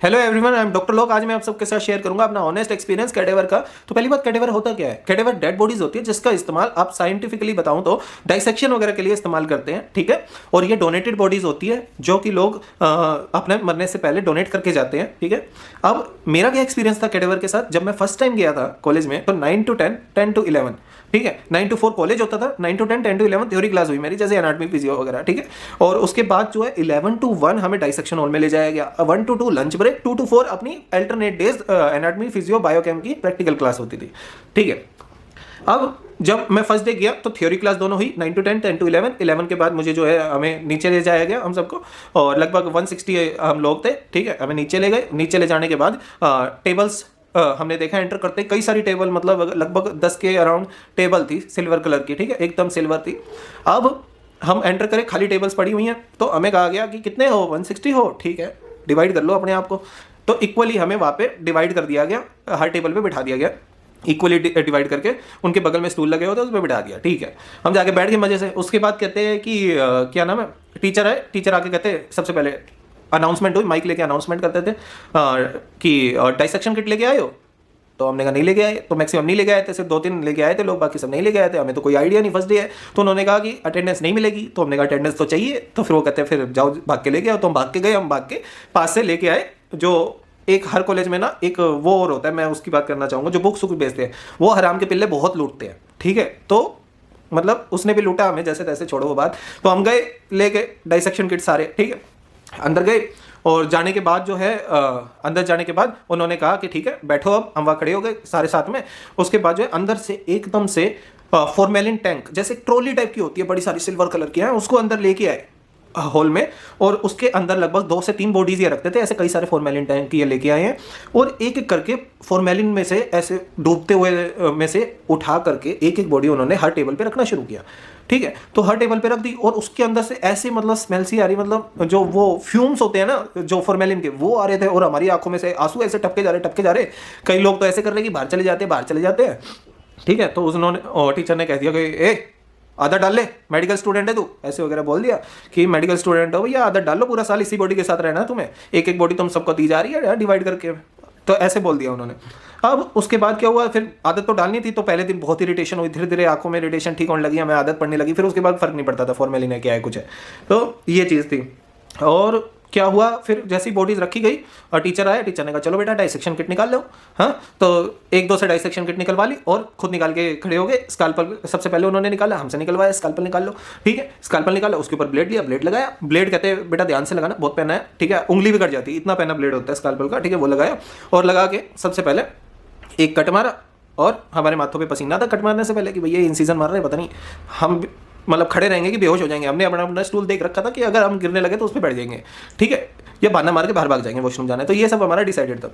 Hello everyone, I am doctor लोक। आज मैं आप सबके साथ शेयर करूंगा अपना ऑनेस्ट एक्सपीरियंस कैडेवर का। तो पहली बात, कैडेवर होता क्या है? कैडेवर डेड बॉडीज होती है जिसका इस्तेमाल आप साइंटिफिकली बताऊं तो डाइसेक्शन वगैरह के लिए इस्तेमाल करते हैं, ठीक है। और ये डोनेटेड बॉडीज होती है जो कि लोग अपने मरने से पहले डोनेट करके जाते हैं, ठीक है। अब मेरा क्या एक्सपीरियंस था कैडेवर के साथ, जब मैं फर्स्ट टाइम गया था कॉलेज में, तो 9 to 10, 10 to 11, ठीक है। 9 to 4 कॉलेज होता था, 9 to 10, 10 to 11 थ्योरी क्लास हुई मेरी, जैसे एनाटॉमी फिजियो वगैरह, ठीक है। और उसके बाद जो है 11 to 1 हमें डाइसेक्शन हॉल में ले जाया गया, 1 to 2 लंच ब्रेक, 2 to 4 अपनी alternate days anatomy physio biochem की प्रैक्टिकल क्लास होती थी, ठीक है। अब जब मैं फर्स्ट डे गया तो थ्योरी क्लास दोनों हुई, 9 to 10, 10 to 11। 11 के बाद मुझे जो है हमें नीचे ले जाया गया हम सबको, और लगभग 160 हम लोग थे, ठीक है। हमें नीचे ले गए। नीचे ले जाने के बाद टेबल्स हमने देखा एंटर करते कई सारी टेबल, मतलब लगभग 10 के अराउंड टेबल थी सिल्वर कलर की, ठीक है, एकदम सिल्वर थी। अब हम एंटर करें, खाली टेबल्स पड़ी हुई हैं, तो हमें कहा गया कि कितने हो, 160 हो, ठीक है, डिवाइड कर लो अपने आप को। तो इक्वली हमें वहाँ पे डिवाइड कर दिया गया, हर टेबल पे बिठा दिया गया, इक्वली डिवाइड करके। उनके बगल में स्टूल लगे होते उस पर बिठा दिया, ठीक है। हम जाके बैठ गए मजे से। उसके बाद कहते हैं कि क्या नाम है, टीचर है, टीचर आके कहते हैं, सबसे पहले अनाउंसमेंट हुई, माइक लेके अनाउंसमेंट करते थे कि डाइसेक्शन किट लेके आए हो। तो हमने कहा नहीं लेके आए, तो मैक्सिमम नहीं लेके आए थे, सिर्फ 2-3 लेके आए थे लोग, बाकी सब नहीं लेके आए थे। हमें तो कोई आइडिया नहीं, फर्स्ट डे है। तो उन्होंने कहा कि अटेंडेंस नहीं मिलेगी, तो हमने कहा अटेंडेंस तो चाहिए। तो फिर वो कहते हैं फिर जाओ भाग के लेके आओ। तो हम भाग के गए, हम भाग के पास से लेके आए। जो एक हर कॉलेज में ना एक वो और होता है, मैं उसकी बात करना चाहूँगा, जो बुक्स बेचते हैं, वो हराम के पिल्ले बहुत लूटते हैं, ठीक है। तो मतलब उसने भी लूटा हमें जैसे तैसे, छोड़ो वो बात। तो हम गए, ले गए डाइसेक्शन किट सारे, ठीक है। अंदर गए और जाने के बाद जो है अंदर जाने के बाद उन्होंने कहा कि ठीक है बैठो। अब हम वहाँ खड़े हो गए सारे साथ में। उसके बाद जो है अंदर से एकदम से फॉर्मेलिन टैंक, जैसे ट्रॉली टाइप की होती है, बड़ी सारी सिल्वर कलर की है, उसको अंदर लेके आए हॉल में। और उसके अंदर लगभग 2 से 3 बॉडीज ये रखते थे, ऐसे कई सारे फॉर्मेलिन टैंक ये लेके आए हैं। और एक एक करके फॉर्मेलिन में से ऐसे डूबते हुए में से उठा करके एक एक बॉडी उन्होंने हर टेबल पे रखना शुरू किया, ठीक है। तो हर टेबल पे रख दी, और उसके अंदर से ऐसे मतलब स्मेल सी आ रही, मतलब जो वो फ्यूम्स होते हैं ना जो फॉर्मेलिन के, वो आ रहे थे। और हमारी आंखों में से आंसू ऐसे टपके जा रहे, टपके जा रहे। कई लोग तो ऐसे कर रहे कि बाहर चले जाते हैं, बाहर चले जाते हैं, ठीक है। तो उन्होंने टीचर ने कह दिया कि ए आदत डाल ले, मेडिकल स्टूडेंट है तू, ऐसे वगैरह बोल दिया कि मेडिकल स्टूडेंट हो भैया, आदत डाल लो, पूरा साल इसी बॉडी के साथ रहना है तुम्हें, एक एक बॉडी तुम सबको दी जा रही है डिवाइड करके। तो ऐसे बोल दिया उन्होंने। अब उसके बाद क्या हुआ, फिर आदत तो डालनी थी, तो पहले दिन बहुत इरिटेशन हुई, धीरे धीरे आंखों में इरिटेशन ठीक होने लगी, हमें आदत पड़ने लगी। फिर उसके बाद फर्क नहीं पड़ता था फॉर्मेलिन है क्या है कुछ है। तो ये चीज़ थी। और क्या हुआ, फिर जैसी बॉडीज रखी गई और टीचर आया, टीचर ने कहा चलो बेटा डाइसेक्शन किट निकाल लो। हाँ, तो 1-2 से डाइसेक्शन किट निकलवा ली और खुद निकाल के खड़े हो गए। स्काल्पल सबसे पहले उन्होंने निकाला, हमसे निकलवाया, स्काल्पल निकाल लो, ठीक है। स्काल्पल निकाला, उसके ऊपर ब्लेड लिया, ब्लेड लगाया। ब्लेड कहते हैं बेटा ध्यान से लगाना, बहुत पहना है, ठीक है, उंगली भी कट जाती है, इतना पहना ब्लेड होता है स्काल्पल का, ठीक है। वो लगाया और लगा के सबसे पहले एक कट मारा। और हमारे माथों पे पसीना था कट मारने से पहले कि भैया इंसिजन मार रहे हैं, पता नहीं हम मतलब खड़े रहेंगे कि बेहोश हो जाएंगे। हमने अपना अपना स्टूल देख रखा था कि अगर हम गिरने लगे तो उस पर बैठ जाएंगे, ठीक है, या बहाना मार के बाहर भाग जाएंगे, वॉशरूम जाना है। तो ये सब हमारा डिसाइडेड था।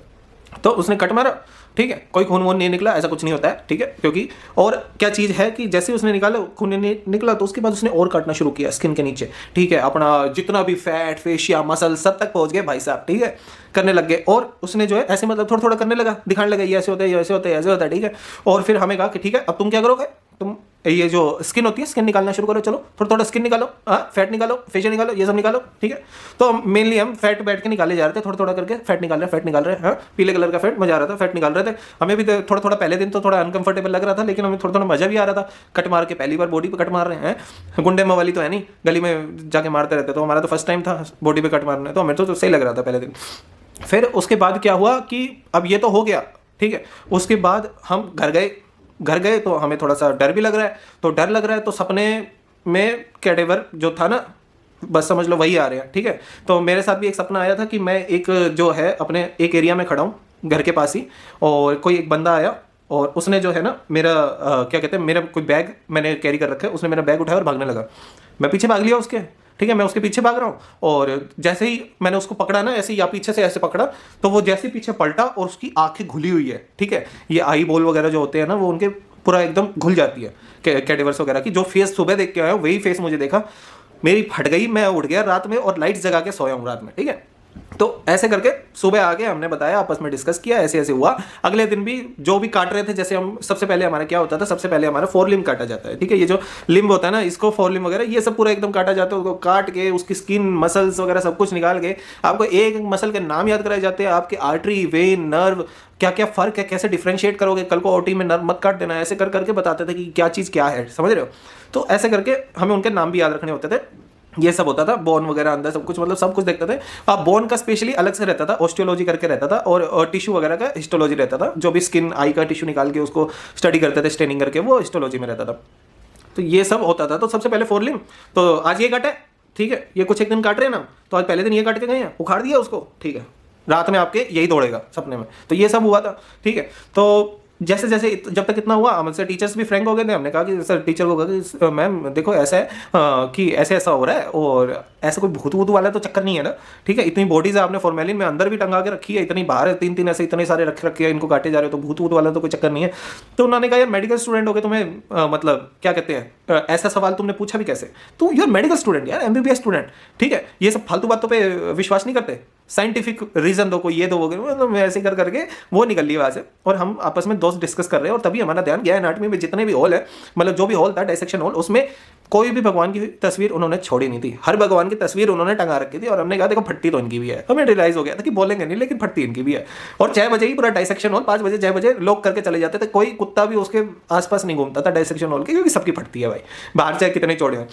तो उसने कट मारा, ठीक है, कोई खून वून नहीं निकला, ऐसा कुछ नहीं होता है, ठीक है। क्योंकि और क्या चीज़ है कि जैसे उसने निकाला खून नहीं निकला, तो उसके बाद उसने और काटना शुरू किया स्किन के नीचे, ठीक है। अपना जितना भी फैट, फेशिया, मसल सब तक पहुंच गए भाई साहब, ठीक है, करने लग गए। और उसने जो है ऐसे मतलब थोड़ा थोड़ा करने लगा, दिखाने लगा ये ऐसे होता है, ये ऐसे होता है, ऐसे होता है, ठीक है। और फिर हमें कहा कि ठीक है अब तुम क्या करोगे, तुम ये जो स्किन होती है स्किन निकालना शुरू करो, चलो थोड़ा थोड़ा स्किन निकालो, हाँ, फैट निकालो, फेशियल निकालो, ये सब निकालो, ठीक है। तो मेनली हम फैट बैठ के निकाले जा रहे थे, थोड़ा थोड़ा करके फैट निकाल रहे, फैट निकाल रहे हैं, हाँ, पीले कलर का फैट मजा आ रहा था, फैट निकाल रहे थे। हमें भी थोड़ा थोड़ा पहले दिन तो थोड़ा अनकंफर्टेबल लग रहा था, लेकिन हमें थोड़ा थोड़ा मजा भी आ रहा था। कट मार के पहली बार बॉडी पे कट मार रहे हैं, गुंडे मवाली तो है नहीं, गली में जाके मारते रहते, तो हमारा तो फर्स्ट टाइम था बॉडी पे कट मारना, तो हमें तो सही लग रहा था पहले दिन। फिर उसके बाद क्या हुआ कि अब ये तो हो गया, ठीक है। उसके बाद हम घर गए तो हमें थोड़ा सा डर भी लग रहा है। तो डर लग रहा है तो सपने में कैडेवर जो था ना, बस समझ लो वही आ रहे हैं, ठीक है। तो मेरे साथ भी एक सपना आया था कि मैं एक जो है अपने एक एरिया में खड़ा हूँ घर के पास ही, और कोई एक बंदा आया और उसने जो है ना मेरा क्या कहते हैं, मेरा कोई बैग मैंने कैरी कर रखा है, उसने मेरा बैग उठाया और भागने लगा। मैं पीछे भाग लिया उसके, ठीक है, मैं उसके पीछे भाग रहा हूँ। और जैसे ही मैंने उसको पकड़ा ना ऐसे, या पीछे से ऐसे पकड़ा, तो वो जैसे पीछे पलटा और उसकी आंखें घुली हुई है, ठीक है। ये आई बॉल वगैरह जो होते हैं ना, वो उनके पूरा एकदम घुल जाती है कैडेवर्स वगैरह की। जो फेस सुबह देख के आया वही फेस मुझे देखा, मेरी फट गई, मैं उठ गया रात में और लाइट जगा के सोया हूँ रात में, ठीक है। तो ऐसे करके सुबह आके हमने बताया, आपस में डिस्कस किया, ऐसे ऐसे हुआ। अगले दिन भी जो भी काट रहे थे, जैसे हम सबसे पहले हमारा क्या होता था, सबसे पहले हमारा फोर लिम्ब काटा जाता है, ठीक है। ये जो लिम्ब होता है ना, इसको फोर लिम्ब वगैरह ये सब पूरा एकदम काटा जाता है। उसको काट के उसकी स्किन, मसल्स वगैरह सब कुछ निकाल के आपको एक एक मसल के नाम याद कराए जाते हैं, आपके आर्टरी, वेन, नर्व, क्या क्या फर्क है, कैसे डिफ्रेंशिएट करोगे, कल को ओटी में नर्व मत काट देना, ऐसे कर करके बताते थे कि क्या चीज़ क्या है, समझ रहे हो। तो ऐसे करके हमें उनके नाम भी याद रखने होते थे। ये सब होता था, बोन वगैरह अंदर सब कुछ, मतलब सब कुछ देखते थे। अब बोन का स्पेशली अलग से रहता था, ऑस्टियोलॉजी करके रहता था, और टिश्यू वगैरह का हिस्टोलॉजी रहता था। जो भी स्किन, आई का टिश्यू निकाल के उसको स्टडी करते थे स्टेनिंग करके, वो हिस्टोलॉजी में रहता था। तो ये सब होता था। तो सबसे पहले फोर लिम्ब, तो आज ये काटा है, ठीक है, ये कुछ एक दिन काट रहे हैं ना, तो आज पहले दिन ये काट के गए हैं, उखाड़ दिया उसको, ठीक है, रात में आपके यही दौड़ेगा सपने में। तो ये सब हुआ था, ठीक है। तो जैसे जैसे जब तक इतना हुआ, हमसे टीचर्स भी फ्रैंक हो गए थे। हमने कहा कि सर, टीचर को कहा कि मैम देखो ऐसा है कि ऐसे ऐसा हो रहा है, और ऐसा कोई भूत वूत वाला तो चक्कर नहीं है ना, ठीक है। इतनी बॉडीज है, आपने फॉर्मेलिन में अंदर भी टंगा के रखी है, इतनी बाहर है, 3-3 ऐसे इतने सारे रखे हैं, इनको काटे जा रहे हो, तो भूत वूत वाला तो कोई चक्कर नहीं है। तो उन्होंने कहा यार मेडिकल स्टूडेंट हो गए, तुम्हें मतलब क्या कहते हैं, ऐसा सवाल तुमने पूछा भी कैसे, तो यूर मेडिकल स्टूडेंट यार, MBBS स्टूडेंट, ठीक है, ये सब फालतू बातों पे विश्वास नहीं करते, साइंटिफिक रीजन दो, कोई ये दो, तो मैं ऐसे कर करके वो निकल ली वहां से। और हम आपस में दोस्त डिस्कस कर रहे हैं, और तभी हमारा ध्यान गया एनाटॉमी में जितने भी हॉल है, मतलब जो भी हॉल था, डायसेक्शन हॉल, उसमें कोई भी भगवान की तस्वीर उन्होंने छोड़ी नहीं थी। हर भगवान की तस्वीर उन्होंने टंगा रखी थी। और हमने कहा देखो फट्टी तो इनकी भी है। हमें रियलाइज हो गया था कि बोलेंगे नहीं, लेकिन फट्टी इनकी भी है। और 6 बजे ही पूरा डायसेक्शन हॉल, 5 बजे 6 बजे लोग करके चले जाते थे। कोई कुत्ता भी उसके आसपास नहीं घूमता था डायसेक्शन हॉल के, क्योंकि सबकी फटती है भाई, बाहर चाहे कितने चौड़े हैं।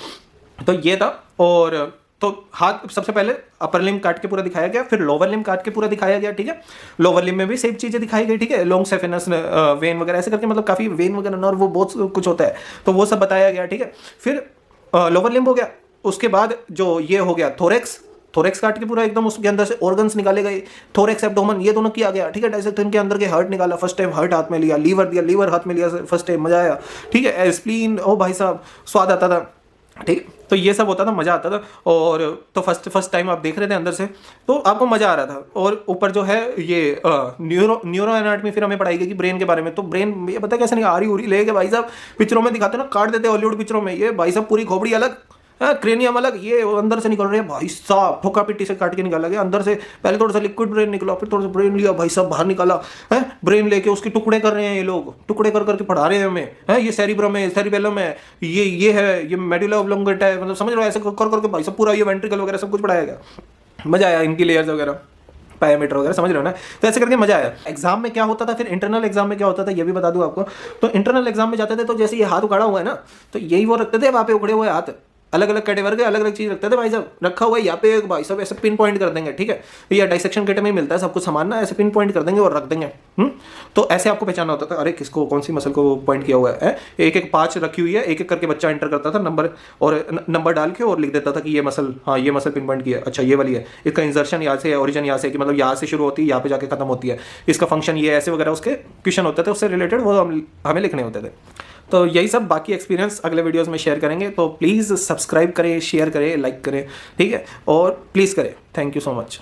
तो ये था। और तो हाथ सबसे पहले अपर लिम्ब काट के पूरा दिखाया गया, फिर लोअर लिम्ब काट के पूरा दिखाया गया, ठीक है। लोअर लिम्ब में भी सेम चीजें दिखाई गई, ठीक है, लॉन्ग सेफेनस वेन वगैरह ऐसे करके, मतलब काफी वेन वगैरह नर्व वो बहुत कुछ होता है, तो वो सब बताया गया, ठीक है। फिर लोअर लिम्ब हो गया, उसके बाद जो ये हो गया थोरेक्स काट के पूरा एकदम उसके अंदर से ऑर्गन्स निकाले गए, थोरेक्स एब्डोमेन ये दोनों किया गया, ठीक है। डायसेक्शन के अंदर के हार्ट निकाला फर्स्ट टाइम, हार्ट हाथ में लिया, लीवर दिया, लीवर हाथ में लिया फर्स्ट टाइम, मजा आया, ठीक है। स्प्लीन, ओ भाई साहब स्वाद आता था, ठीक। तो ये सब होता था, मजा आता था। और तो फर्स्ट टाइम आप देख रहे थे अंदर से, तो आपको मजा आ रहा था। और ऊपर जो है ये न्यूरो एनाटॉमी फिर हमें पढ़ाई गई कि ब्रेन के बारे में। तो ब्रेन ये पता कैसे नहीं, आरी उरी लेके भाई साहब पिक्चरों में दिखाते ना, काट देते हॉलीवुड पिक्चरों में, ये भाई साहब पूरी खोपड़ी अलग, क्रेनियम अलग, ये अंदर से निकल रहे हैं भाई साहब, ठोका पिट्टी से काट के निकाला गया अंदर से। पहले थोड़ा सा लिक्विड ब्रेन निकला, फिर थोड़ा सा ब्रेन लिया भाई साहब, बाहर निकाला है, ब्रेन लेके उसके टुकड़े कर रहे हैं ये लोग, टुकड़े कर करके पढ़ा रहे हैं हमें, है ये सेरिब्रम है, सेरिबेलम है, ये है, ये मेडुला ऑब्लोंगेटा है, मतलब समझ रहे हो, ऐसे कर करके भाई साहब पूरा ये वेंट्रिकल वगैरह सब कुछ पढ़ाया गया। मजा आया, इनकी लेयर्स वगैरह, पैरामीटर वगैरह, समझ रहे हो ना। तो ऐसे करके मजा आया। एग्जाम में क्या होता था, फिर इंटरनल एग्जाम में क्या होता था ये भी बता दूं आपको। तो इंटरनल एग्जाम में जाते थे, तो जैसे ये हाथ उखाड़ा हुआ है ना, तो यही वो रखते थे वहाँ पे, उखड़े हुए हाथ, अलग अलग कैटेगरी के अलग अलग चीज रखते थे भाई साहब। रखा हुआ है यहाँ पे भाई साहब, ऐसे पिन पॉइंट कर देंगे, ठीक है, ये डाइसेक्शन किट में ही मिलता है सब कुछ सामान ना, ऐसे पिन पॉइंट कर देंगे और रख देंगे। तो ऐसे आपको पहचाना होता था, अरे किसको कौन सी मसल को पॉइंट किया हुआ है। एक एक पाँच रखी हुई है, एक एक करके बच्चा एंटर करता था नंबर, और नंबर डाल के और लिख देता था कि ये मसल, हाँ ये मसल पिन पॉइंट की है, अच्छा ये वाली है, इसका इंसर्शन यहाँ से, ओरिजिन यहाँ से, कि मतलब यहाँ से शुरू होती है यहाँ पे जाके खत्म होती है, इसका फंक्शन ये, ऐसे वगैरह उसके क्वेश्चन होते थे उससे रिलेटेड, वो हमें लिखने होते थे। तो यही सब बाकी एक्सपीरियंस अगले वीडियोस में शेयर करेंगे। तो प्लीज़ सब्सक्राइब करें, शेयर करें, लाइक करें, ठीक है, और प्लीज़ करें। Thank you so much.